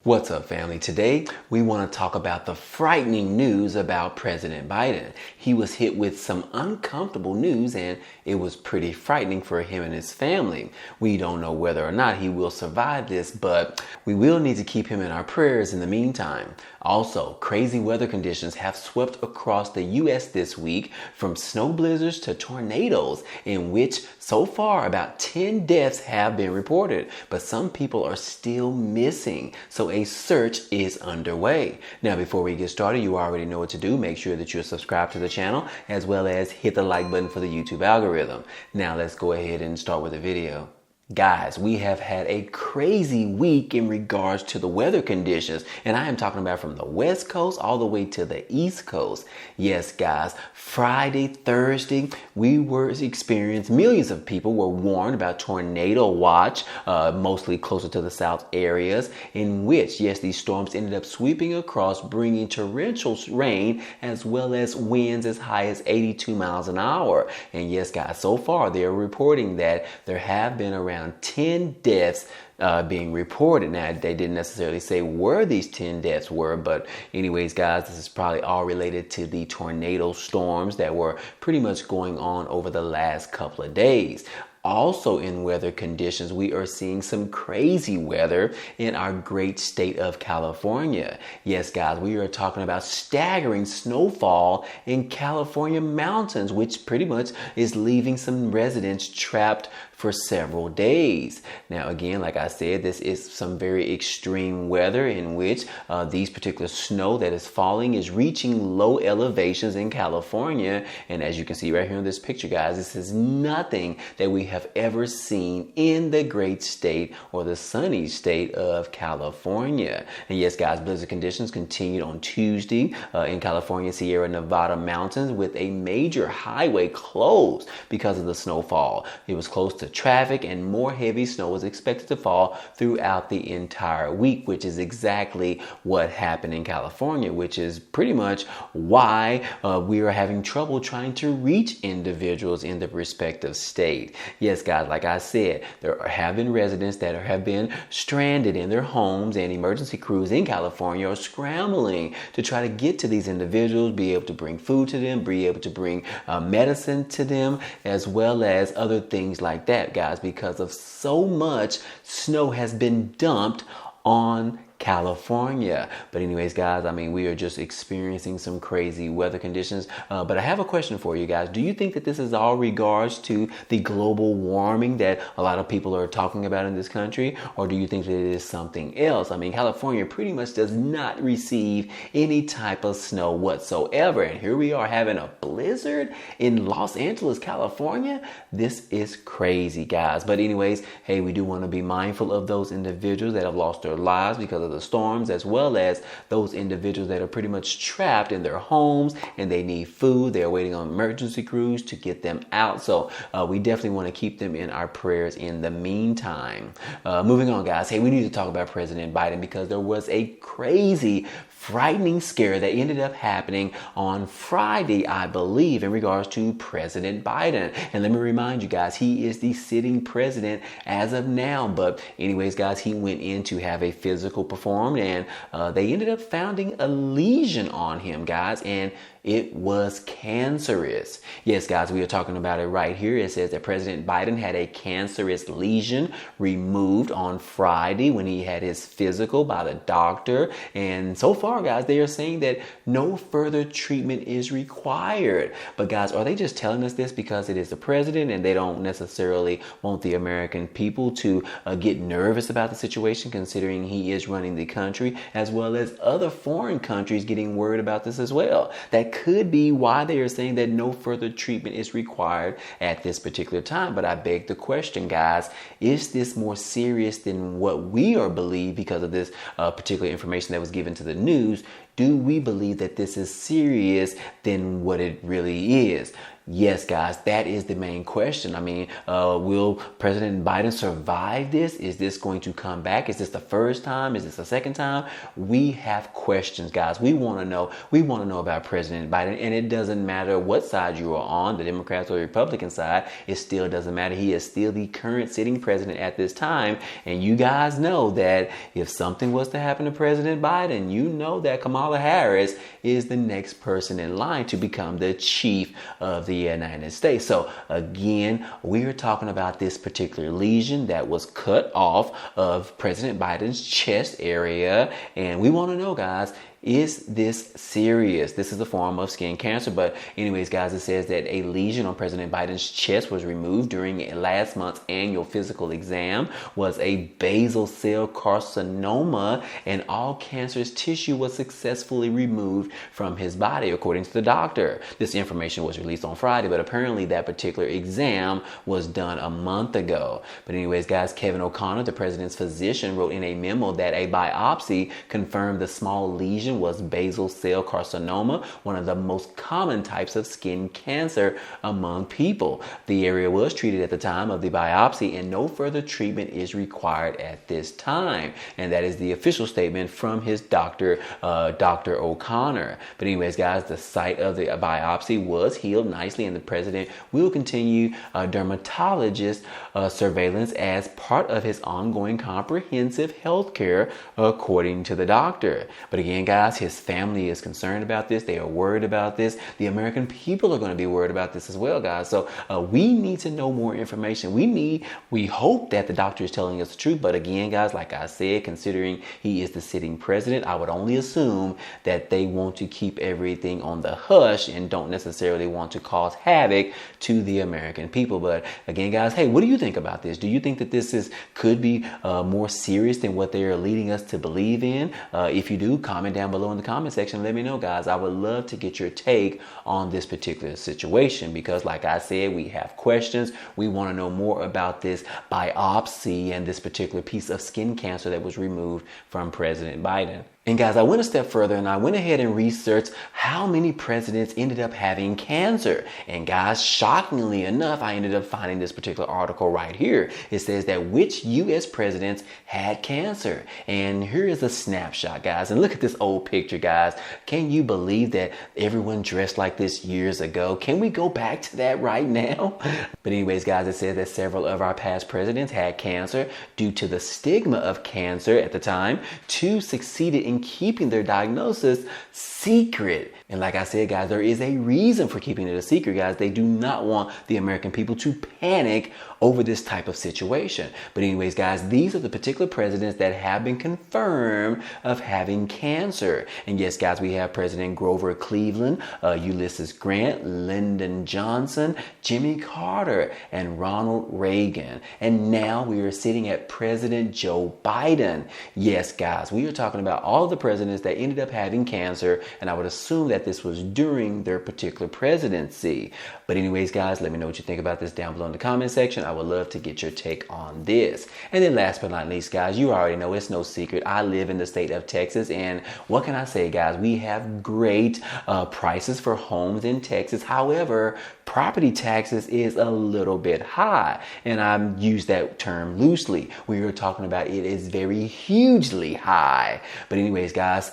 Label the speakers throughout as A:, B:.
A: What's up, family? Today, we want to talk about the frightening news about President Biden. He was hit with some uncomfortable news, and it was pretty frightening for him and his family. We don't know whether or not he will survive this, but we will need to keep him in our prayers in the meantime. Also, crazy weather conditions have swept across the U.S. this week, from snow blizzards to tornadoes, in which so far about 10 deaths have been reported, but some people are still missing. So a search is underway. Now, before we get started, you already know what to do. Make sure that you're subscribed to the channel, as well as hit the like button for the YouTube algorithm. Now, let's go ahead and start with the video. Guys, we have had a crazy week in regards to the weather conditions, and I am talking about from the West Coast all the way to the East Coast. Yes, guys, Friday, Thursday, we were experiencing, millions of people were warned about tornado watch, mostly closer to the south areas, in which, yes, these storms ended up sweeping across, bringing torrential rain as well as winds as high as 82 miles an hour. And yes, guys, so far they're reporting that there have been around 10 deaths being reported. Now, they didn't necessarily say where these 10 deaths were, but anyways, guys, this is probably all related to the tornado storms that were pretty much going on over the last couple of days. Also, in weather conditions, we are seeing some crazy weather in our great state of California. Yes, guys, we are talking about staggering snowfall in California mountains, which pretty much is leaving some residents trapped for several days. Now, again, like I said, this is some very extreme weather in which these particular snow that is falling is reaching low elevations in California. And as you can see right here in this picture, guys, this is nothing that we have ever seen in the great state or the sunny state of California. And yes, guys, blizzard conditions continued on Tuesday in California, Sierra Nevada mountains, with a major highway closed because of the snowfall. It was close to traffic, and more heavy snow was expected to fall throughout the entire week, which is exactly what happened in California, which is pretty much why we are having trouble trying to reach individuals in the respective state. Yes, guys, like I said, there have been residents that have been stranded in their homes, and emergency crews in California are scrambling to try to get to these individuals, be able to bring food to them, be able to bring medicine to them, as well as other things like that, guys, because of so much snow has been dumped on California. But anyways, guys, I mean, we are just experiencing some crazy weather conditions. But I have a question for you guys. Do you think that this is all regards to the global warming that a lot of people are talking about in this country? Or do you think that it is something else? I mean, California pretty much does not receive any type of snow whatsoever. And here we are having a blizzard in Los Angeles, California. This is crazy, guys. But anyways, hey, we do want to be mindful of those individuals that have lost their lives because of the storms, as well as those individuals that are pretty much trapped in their homes and they need food. They're waiting on emergency crews to get them out. So we definitely want to keep them in our prayers in the meantime. Moving on, guys. Hey, we need to talk about President Biden because there was a crazy, frightening scare that ended up happening on Friday, I believe, in regards to President Biden. And let me remind you guys, he is the sitting president as of now. But anyways, guys, he went in to have a physical performed, and they ended up finding a lesion on him, guys, and it was cancerous. Yes, guys, we are talking about it right here. It says that President Biden had a cancerous lesion removed on Friday when he had his physical by the doctor. And so far, guys, they are saying that no further treatment is required. But guys, are they just telling us this because it is the president and they don't necessarily want the American people to get nervous about the situation, considering he is running the country, as well as other foreign countries getting worried about this as well? That could be why they are saying that no further treatment is required at this particular time. But I beg the question, guys, is this more serious than what we are believed because of this particular information that was given to the news? Do we believe that this is serious than what it really is? Yes, guys, that is the main question. I mean, will President Biden survive this? Is this going to come back? Is this the first time? Is this the second time? We have questions, guys. We want to know. We want to know about President Biden, and it doesn't matter what side you are on, the Democrats or the Republican side. It still doesn't matter. He is still the current sitting president at this time, and you guys know that if something was to happen to President Biden, you know that Kamala Harris is the next person in line to become the chief of the United States. So again, we are talking about this particular lesion that was cut off of President Biden's chest area. And we want to know, guys, is this serious? This is a form of skin cancer. But anyways, guys, it says that a lesion on President Biden's chest was removed during last month's annual physical exam, was a basal cell carcinoma, and all cancerous tissue was successfully removed from his body, according to the doctor. This information was released on Friday, but apparently that particular exam was done a month ago. But anyways, guys, Kevin O'Connor, the president's physician, wrote in a memo that a biopsy confirmed the small lesion was basal cell carcinoma, one of the most common types of skin cancer among people. The area was treated at the time of the biopsy, and no further treatment is required at this time. And that is the official statement from his doctor, Dr. O'Connor. But anyways, guys, the site of the biopsy was healed nicely, and the president will continue dermatologist surveillance as part of his ongoing comprehensive health care, according to the doctor. But again, guys, his family is concerned about this. They are worried about this. The American people are going to be worried about this as well, guys. So we need to know more information. We hope that the doctor is telling us the truth. But again, guys, like I said, considering he is the sitting president, I would only assume that they want to keep everything on the hush and don't necessarily want to cause havoc to the American people. But again, guys, hey, what do you think about this? Do you think that this could be more serious than what they are leading us to believe in? If you do, comment down below in the comment section. Let me know, guys. I would love to get your take on this particular situation because, like I said, we have questions. We want to know more about this biopsy and this particular piece of skin cancer that was removed from President Biden. And guys, I went a step further and I went ahead and researched how many presidents ended up having cancer. And guys, shockingly enough, I ended up finding this particular article right here. It says that which U.S. presidents had cancer. And here is a snapshot, guys. And look at this old picture, guys. Can you believe that everyone dressed like this years ago? Can we go back to that right now? But anyways, guys, it says that several of our past presidents had cancer due to the stigma of cancer at the time. Two succeeded in keeping their diagnosis secret. And like I said, guys, there is a reason for keeping it a secret, guys. They do not want the American people to panic over this type of situation. But anyways, guys, these are the particular presidents that have been confirmed of having cancer. And yes, guys, we have President Grover Cleveland, Ulysses Grant, Lyndon Johnson, Jimmy Carter, and Ronald Reagan. And now we are sitting at President Joe Biden. Yes, guys, we are talking about all the presidents that ended up having cancer, and I would assume that this was during their particular presidency. But anyways, guys, let me know what you think about this down below in the comment section. I would love to get your take on this. And then last but not least, guys, you already know it's no secret. I live in the state of Texas, and what can I say, guys? We have great prices for homes in Texas. However, property taxes is a little bit high, and I use that term loosely. We are talking about it is very hugely high. But anyways, guys,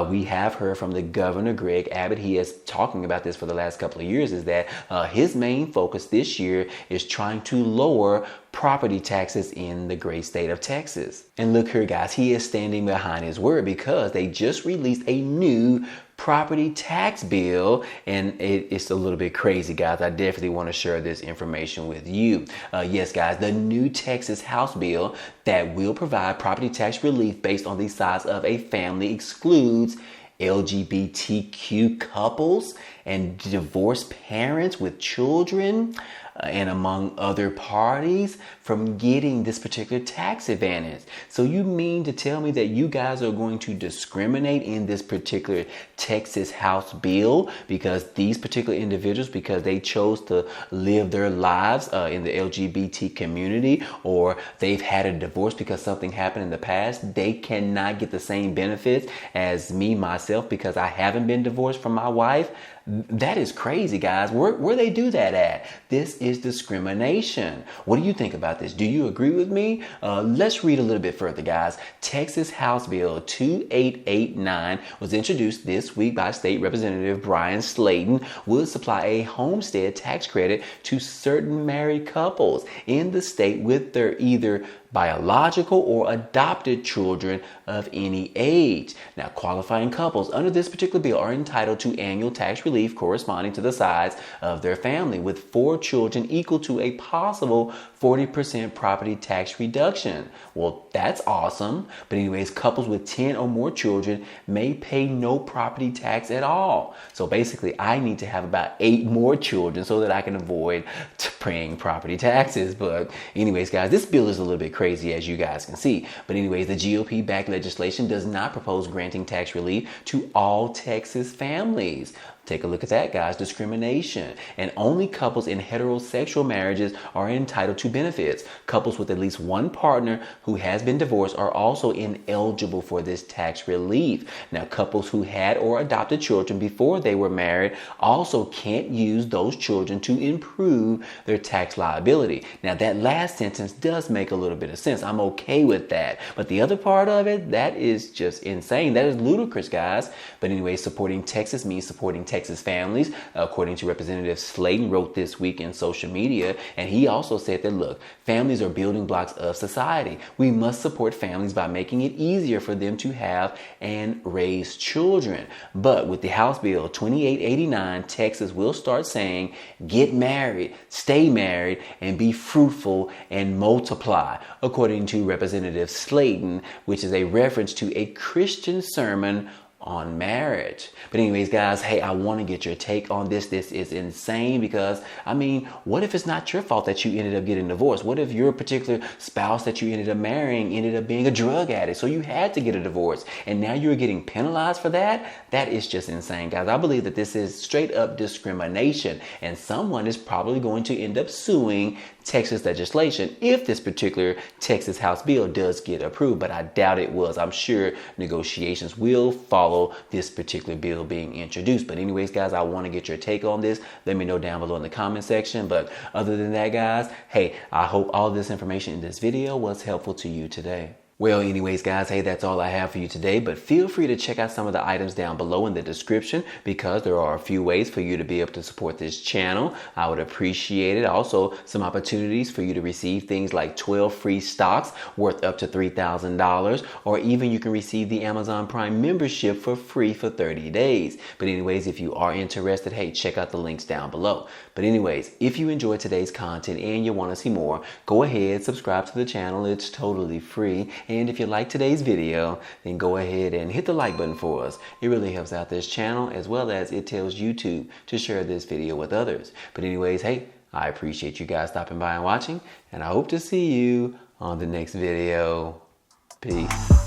A: we have heard from the governor, Greg Abbott. He is talking about this for the last couple of years, is that his main focus this year is trying to lower property taxes in the great state of Texas. And look here, guys, he is standing behind his word because they just released a new property tax bill, and it's a little bit crazy, guys. I definitely want to share this information with you. Yes, guys, the new Texas House bill that will provide property tax relief based on the size of a family excludes LGBTQ couples and divorced parents with children. and among other parties from getting this particular tax advantage. So you mean to tell me that you guys are going to discriminate in this particular Texas House bill because these particular individuals, because they chose to live their lives in the LGBT community, or they've had a divorce because something happened in the past, they cannot get the same benefits as me, myself, because I haven't been divorced from my wife? That is crazy, guys. Where they do that at? This is discrimination. What do you think about this? Do you agree with me? Let's read a little bit further, guys. Texas House Bill 2889 was introduced this week by State Representative Bryan Slaton. Would supply a homestead tax credit to certain married couples in the state with their either biological or adopted children of any age. Now, qualifying couples under this particular bill are entitled to annual tax relief corresponding to the size of their family, with 4 children equal to a possible 40% property tax reduction. Well, that's awesome. But anyways, couples with 10 or more children may pay no property tax at all. So basically, I need to have about 8 more children so that I can avoid paying property taxes. But anyways, guys, this bill is a little bit crazy, as you guys can see. But anyways, the GOP-backed legislation does not propose granting tax relief to all Texas families. Take a look at that, guys. Discrimination. And only couples in heterosexual marriages are entitled to benefits. Couples with at least one partner who has been divorced are also ineligible for this tax relief. Now, couples who had or adopted children before they were married also can't use those children to improve their tax liability. Now, that last sentence does make a little bit of sense. I'm okay with that. But the other part of it, that is just insane. That is ludicrous, guys. But anyway, supporting Texas means supporting Texas families, according to Representative Slaton, wrote this week in social media. And he also said that, look, families are building blocks of society. We must support families by making it easier for them to have and raise children. But with the House Bill 2889, Texas will start saying, get married, stay married, and be fruitful and multiply, according to Representative Slaton, which is a reference to a Christian sermon on marriage. But anyways, guys, hey, I want to get your take on this. This is insane because, I mean, what if it's not your fault that you ended up getting divorced? What if your particular spouse that you ended up marrying ended up being a drug addict? So you had to get a divorce and now you're getting penalized for that? That is just insane, guys. I believe that this is straight up discrimination, and someone is probably going to end up suing Texas legislation if this particular Texas House bill does get approved, but I doubt it was. I'm sure negotiations will follow this particular bill being introduced. But anyways, guys, I want to get your take on this. Let me know down below in the comment section. But other than that, guys, hey, I hope all this information in this video was helpful to you today. Well, anyways, guys, hey, that's all I have for you today, but feel free to check out some of the items down below in the description because there are a few ways for you to be able to support this channel. I would appreciate it. Also, some opportunities for you to receive things like 12 free stocks worth up to $3,000, or even you can receive the Amazon Prime membership for free for 30 days. But anyways, if you are interested, hey, check out the links down below. But anyways, if you enjoyed today's content and you want to see more, go ahead, subscribe to the channel. It's totally free. And if you like today's video, then go ahead and hit the like button for us. It really helps out this channel, as well as it tells YouTube to share this video with others. But anyways, hey, I appreciate you guys stopping by and watching, and I hope to see you on the next video. Peace.